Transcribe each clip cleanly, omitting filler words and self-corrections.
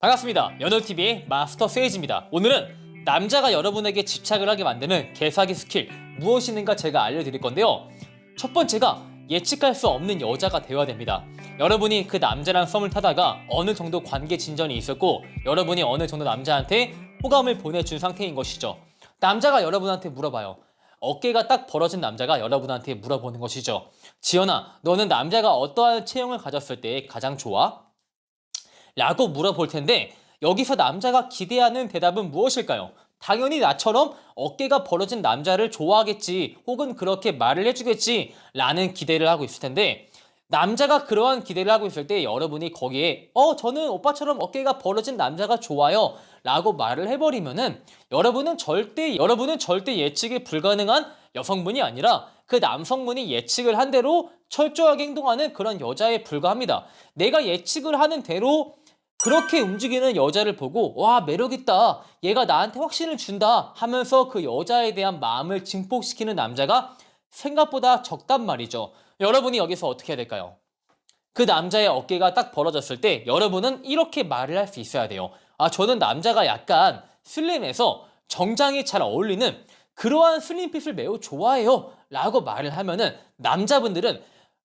반갑습니다. 연월TV의 마스터 세이지입니다. 오늘은 남자가 여러분에게 집착을 하게 만드는 개사기 스킬 무엇이 있는가 제가 알려드릴 건데요. 첫 번째가 예측할 수 없는 여자가 되어야 됩니다. 여러분이 그 남자랑 썸을 타다가 어느 정도 관계 진전이 있었고 여러분이 어느 정도 남자한테 호감을 보내준 상태인 것이죠. 남자가 여러분한테 물어봐요. 어깨가 딱 벌어진 남자가 여러분한테 물어보는 것이죠. 지연아, 너는 남자가 어떠한 체형을 가졌을 때 가장 좋아? 라고 물어볼 텐데 여기서 남자가 기대하는 대답은 무엇일까요? 당연히 나처럼 어깨가 벌어진 남자를 좋아하겠지 혹은 그렇게 말을 해주겠지 라는 기대를 하고 있을 텐데 남자가 그러한 기대를 하고 있을 때 여러분이 거기에 저는 오빠처럼 어깨가 벌어진 남자가 좋아요 라고 말을 해버리면은 여러분은 절대 예측이 불가능한 여성분이 아니라 그 남성분이 예측을 한 대로 철저하게 행동하는 그런 여자에 불과합니다. 내가 예측을 하는 대로 그렇게 움직이는 여자를 보고 와 매력있다, 얘가 나한테 확신을 준다 하면서 그 여자에 대한 마음을 증폭시키는 남자가 생각보다 적단 말이죠. 여러분이 여기서 어떻게 해야 될까요? 그 남자의 어깨가 딱 벌어졌을 때 여러분은 이렇게 말을 할 수 있어야 돼요. 저는 남자가 약간 슬림해서 정장이 잘 어울리는 그러한 슬림핏을 매우 좋아해요 라고 말을 하면은 남자분들은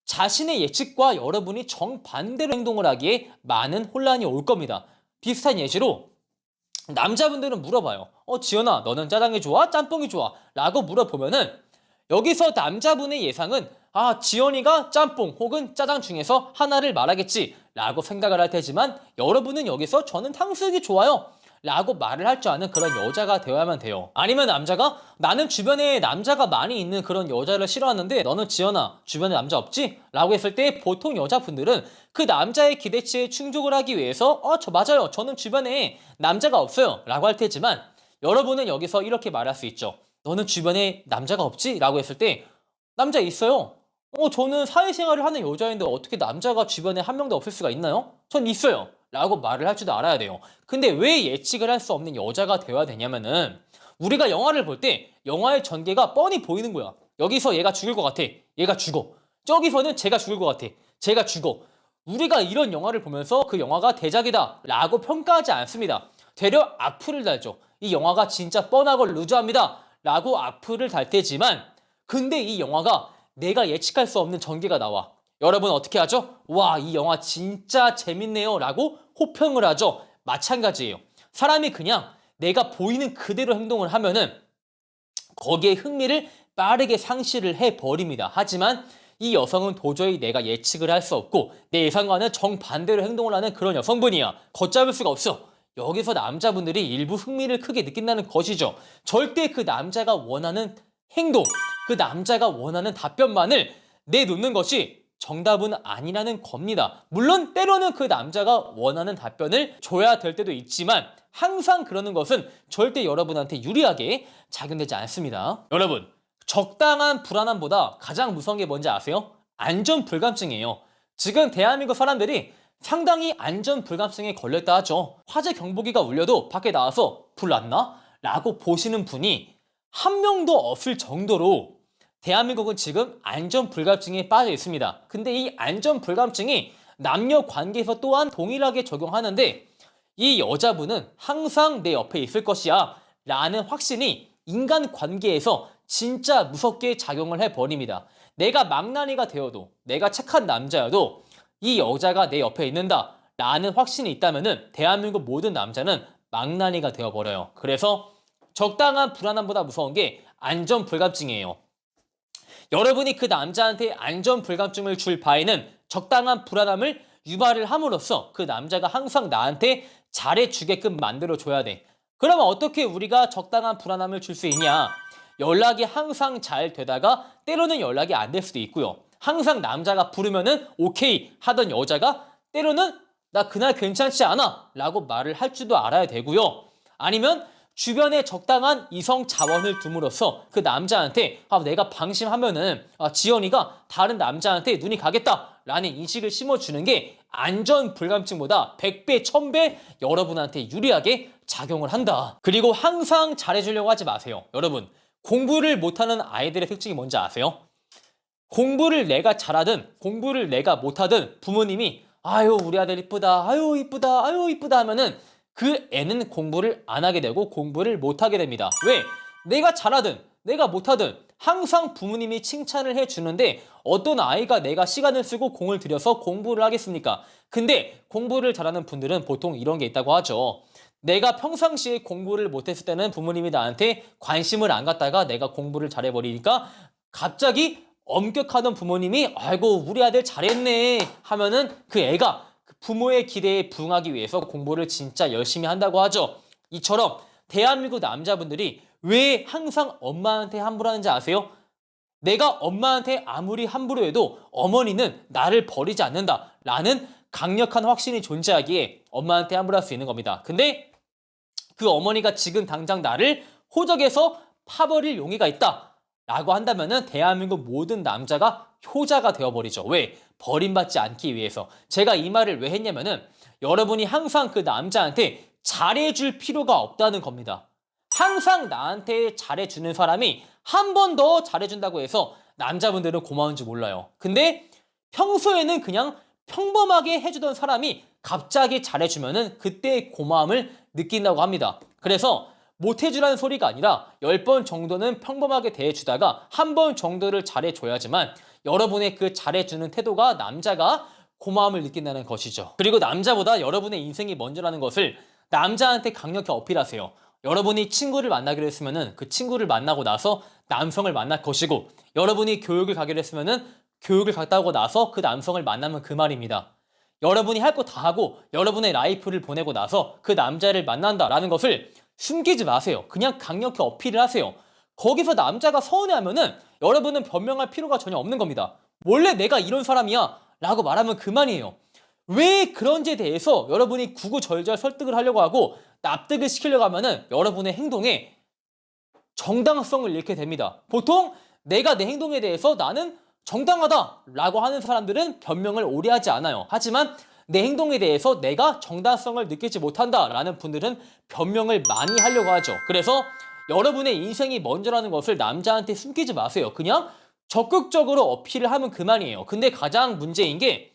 자신의 예측과 여러분이 정반대로 행동을 하기에 많은 혼란이 올 겁니다. 비슷한 예시로 남자분들은 물어봐요. 지연아, 너는 짜장이 좋아? 짬뽕이 좋아? 라고 물어보면은 여기서 남자분의 예상은 지연이가 짬뽕 혹은 짜장 중에서 하나를 말하겠지 라고 생각을 할 테지만 여러분은 여기서 저는 탕수육이 좋아요 라고 말을 할 줄 아는 그런 여자가 되어야만 돼요. 아니면 남자가 나는 주변에 남자가 많이 있는 그런 여자를 싫어하는데 너는 지연아 주변에 남자 없지? 라고 했을 때 보통 여자분들은 그 남자의 기대치에 충족을 하기 위해서 저 맞아요, 저는 주변에 남자가 없어요 라고 할 테지만 여러분은 여기서 이렇게 말할 수 있죠. 너는 주변에 남자가 없지? 라고 했을 때 남자 있어요. 저는 사회생활을 하는 여자인데 어떻게 남자가 주변에 한 명도 없을 수가 있나요? 전 있어요 라고 말을 할 줄도 알아야 돼요. 근데 왜 예측을 할 수 없는 여자가 되어야 되냐면은 우리가 영화를 볼 때 영화의 전개가 뻔히 보이는 거야. 여기서 얘가 죽을 것 같아, 얘가 죽어. 저기서는 쟤가 죽을 것 같아, 쟤가 죽어. 우리가 이런 영화를 보면서 그 영화가 대작이다 라고 평가하지 않습니다. 되려 악플을 달죠. 이 영화가 진짜 뻔하고 루즈합니다 라고 악플을 달 테지만 근데 이 영화가 내가 예측할 수 없는 전개가 나와. 여러분 어떻게 하죠? 와, 이 영화 진짜 재밌네요 라고 호평을 하죠. 마찬가지예요. 사람이 그냥 내가 보이는 그대로 행동을 하면은 거기에 흥미를 빠르게 상실을 해버립니다. 하지만 이 여성은 도저히 내가 예측을 할 수 없고 내 예상과는 정반대로 행동을 하는 그런 여성분이야. 걷잡을 수가 없어. 여기서 남자분들이 일부 흥미를 크게 느낀다는 것이죠. 절대 그 남자가 원하는 행동, 그 남자가 원하는 답변만을 내놓는 것이 정답은 아니라는 겁니다. 물론 때로는 그 남자가 원하는 답변을 줘야 될 때도 있지만 항상 그러는 것은 절대 여러분한테 유리하게 작용되지 않습니다. 여러분, 적당한 불안함보다 가장 무서운 게 뭔지 아세요? 안전 불감증이에요. 지금 대한민국 사람들이 상당히 안전 불감증에 걸렸다 하죠. 화재 경보기가 울려도 밖에 나와서 불 났나? 라고 보시는 분이 한 명도 없을 정도로 대한민국은 지금 안전 불감증에 빠져 있습니다. 근데 이 안전 불감증이 남녀 관계에서 또한 동일하게 적용하는데 이 여자분은 항상 내 옆에 있을 것이야 라는 확신이 인간 관계에서 진짜 무섭게 작용을 해버립니다. 내가 망나니가 되어도 내가 착한 남자여도 이 여자가 내 옆에 있는다 라는 확신이 있다면 대한민국 모든 남자는 망나니가 되어버려요. 그래서 적당한 불안함보다 무서운 게 안전 불감증이에요. 여러분이 그 남자한테 안전 불감증을 줄 바에는 적당한 불안함을 유발을 함으로써 그 남자가 항상 나한테 잘해주게끔 만들어줘야 돼. 그러면 어떻게 우리가 적당한 불안함을 줄 수 있냐? 연락이 항상 잘 되다가 때로는 연락이 안 될 수도 있고요. 항상 남자가 부르면은 오케이 하던 여자가 때로는 나 그날 괜찮지 않아 라고 말을 할 줄도 알아야 되고요. 아니면 주변에 적당한 이성 자원을 둠으로써 그 남자한테 내가 방심하면은 지연이가 다른 남자한테 눈이 가겠다 라는 인식을 심어주는 게 안전 불감증보다 100배, 1000배 여러분한테 유리하게 작용을 한다. 그리고 항상 잘해주려고 하지 마세요. 여러분, 공부를 못하는 아이들의 특징이 뭔지 아세요? 공부를 내가 잘하든 공부를 내가 못하든 부모님이 아유 우리 아들 이쁘다, 아유 이쁘다, 아유 이쁘다 하면은 그 애는 공부를 안 하게 되고 공부를 못 하게 됩니다. 왜? 내가 잘하든 내가 못하든 항상 부모님이 칭찬을 해주는데 어떤 아이가 내가 시간을 쓰고 공을 들여서 공부를 하겠습니까? 근데 공부를 잘하는 분들은 보통 이런 게 있다고 하죠. 내가 평상시에 공부를 못했을 때는 부모님이 나한테 관심을 안 갖다가 내가 공부를 잘해버리니까 갑자기 엄격하던 부모님이 아이고 우리 아들 잘했네 하면은 그 애가 그 부모의 기대에 부응하기 위해서 공부를 진짜 열심히 한다고 하죠. 이처럼 대한민국 남자분들이 왜 항상 엄마한테 함부로 하는지 아세요? 내가 엄마한테 아무리 함부로 해도 어머니는 나를 버리지 않는다라는 강력한 확신이 존재하기에 엄마한테 함부로 할 수 있는 겁니다. 근데 그 어머니가 지금 당장 나를 호적에서 파버릴 용의가 있다 라고 한다면은 대한민국 모든 남자가 효자가 되어버리죠. 왜? 버림받지 않기 위해서. 제가 이 말을 왜 했냐면은 여러분이 항상 그 남자한테 잘해줄 필요가 없다는 겁니다. 항상 나한테 잘해주는 사람이 한 번 더 잘해준다고 해서 남자분들은 고마운지 몰라요. 근데 평소에는 그냥 평범하게 해주던 사람이 갑자기 잘해주면은 그때의 고마움을 느낀다고 합니다. 그래서 못해주라는 소리가 아니라 10번 정도는 평범하게 대해주다가 한 번 정도를 잘해줘야지만 여러분의 그 잘해주는 태도가 남자가 고마움을 느낀다는 것이죠. 그리고 남자보다 여러분의 인생이 먼저라는 것을 남자한테 강력히 어필하세요. 여러분이 친구를 만나기로 했으면은 그 친구를 만나고 나서 남성을 만날 것이고, 여러분이 교육을 가기로 했으면은 교육을 갔다 오고 나서 그 남성을 만나면 그 말입니다. 여러분이 할 거 다 하고 여러분의 라이프를 보내고 나서 그 남자를 만난다라는 것을 숨기지 마세요. 그냥 강력히 어필을 하세요. 거기서 남자가 서운해하면은 여러분은 변명할 필요가 전혀 없는 겁니다. 원래 내가 이런 사람이야 라고 말하면 그만이에요. 왜 그런지에 대해서 여러분이 구구절절 설득을 하려고 하고 납득을 시키려고 하면은 여러분의 행동에 정당성을 잃게 됩니다. 보통 내가 내 행동에 대해서 나는 정당하다라고 하는 사람들은 변명을 오래 하지 않아요. 하지만 내 행동에 대해서 내가 정당성을 느끼지 못한다라는 분들은 변명을 많이 하려고 하죠. 그래서 여러분의 인생이 먼저라는 것을 남자한테 숨기지 마세요. 그냥 적극적으로 어필을 하면 그만이에요. 근데 가장 문제인 게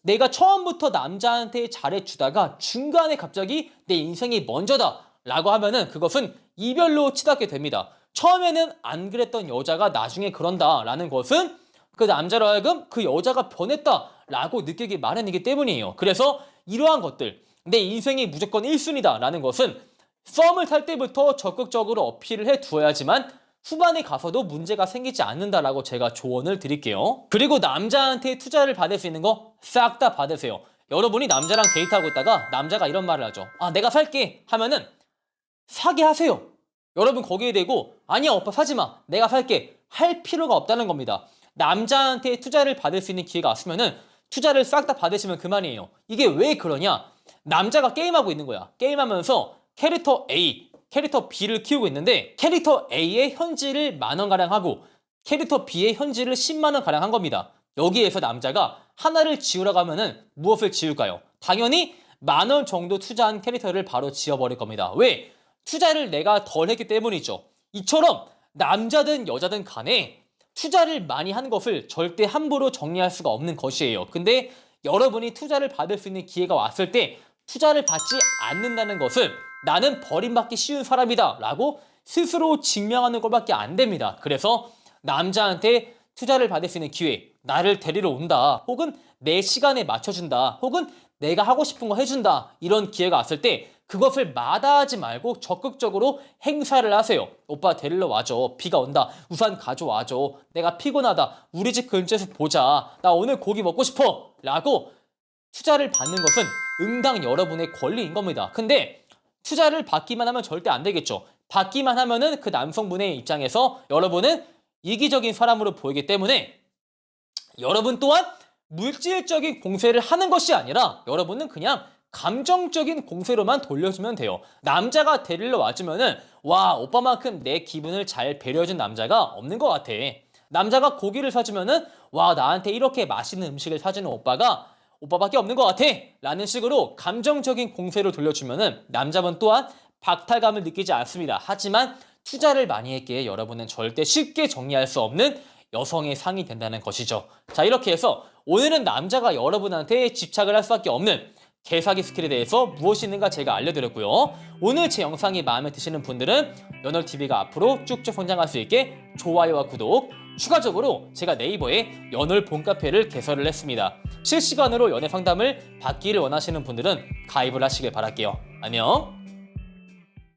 내가 처음부터 남자한테 잘해주다가 중간에 갑자기 내 인생이 먼저다 라고 하면은 그것은 이별로 치닫게 됩니다. 처음에는 안 그랬던 여자가 나중에 그런다 라는 것은 그 남자로 하여금 그 여자가 변했다 라고 느끼기 마련이기 때문이에요. 그래서 이러한 것들, 내 인생이 무조건 1순위다 라는 것은 썸을 탈 때부터 적극적으로 어필을 해 두어야지만 후반에 가서도 문제가 생기지 않는다라고 제가 조언을 드릴게요. 그리고 남자한테 투자를 받을 수 있는 거 싹 다 받으세요. 여러분이 남자랑 데이트하고 있다가 남자가 이런 말을 하죠. 아, 내가 살게 하면은 사게 하세요. 여러분 거기에 대고 아니야 오빠 사지 마. 내가 살게 할 필요가 없다는 겁니다. 남자한테 투자를 받을 수 있는 기회가 왔으면은 투자를 싹 다 받으시면 그만이에요. 이게 왜 그러냐? 남자가 게임하고 있는 거야. 게임하면서 캐릭터 A, 캐릭터 B를 키우고 있는데 캐릭터 A의 현질을 10,000원가량 하고 캐릭터 B의 현질을 100,000원가량 한 겁니다. 여기에서 남자가 하나를 지우라고 하면은 무엇을 지울까요? 당연히 10,000원 정도 투자한 캐릭터를 바로 지워버릴 겁니다. 왜? 투자를 내가 덜 했기 때문이죠. 이처럼 남자든 여자든 간에 투자를 많이 한 것을 절대 함부로 정리할 수가 없는 것이에요. 근데 여러분이 투자를 받을 수 있는 기회가 왔을 때 투자를 받지 않는다는 것은 나는 버림받기 쉬운 사람이다 라고 스스로 증명하는 것밖에 안 됩니다. 그래서 남자한테 투자를 받을 수 있는 기회, 나를 데리러 온다, 혹은 내 시간에 맞춰준다, 혹은 내가 하고 싶은 거 해준다, 이런 기회가 왔을 때 그것을 마다하지 말고 적극적으로 행사를 하세요. 오빠 데리러 와줘. 비가 온다. 우산 가져와줘. 내가 피곤하다. 우리 집 근처에서 보자. 나 오늘 고기 먹고 싶어. 라고 투자를 받는 것은 응당 여러분의 권리인 겁니다. 근데 투자를 받기만 하면 절대 안 되겠죠. 받기만 하면은 그 남성분의 입장에서 여러분은 이기적인 사람으로 보이기 때문에 여러분 또한 물질적인 공세를 하는 것이 아니라 여러분은 그냥 감정적인 공세로만 돌려주면 돼요. 남자가 데리러 와주면은 와 오빠만큼 내 기분을 잘 배려해준 남자가 없는 것 같아. 남자가 고기를 사주면은 와 나한테 이렇게 맛있는 음식을 사주는 오빠가 오빠밖에 없는 것 같아 라는 식으로 감정적인 공세로 돌려주면은 남자분 또한 박탈감을 느끼지 않습니다. 하지만 투자를 많이 했기에 여러분은 절대 쉽게 정리할 수 없는 여성의 상이 된다는 것이죠. 자, 이렇게 해서 오늘은 남자가 여러분한테 집착을 할 수밖에 없는 개사기 스킬에 대해서 무엇이 있는가 제가 알려드렸고요. 오늘 제 영상이 마음에 드시는 분들은 연월TV가 앞으로 쭉쭉 성장할 수 있게 좋아요와 구독, 추가적으로 제가 네이버에 연월 봄카페를 개설을 했습니다. 실시간으로 연애 상담을 받기를 원하시는 분들은 가입을 하시길 바랄게요. 안녕.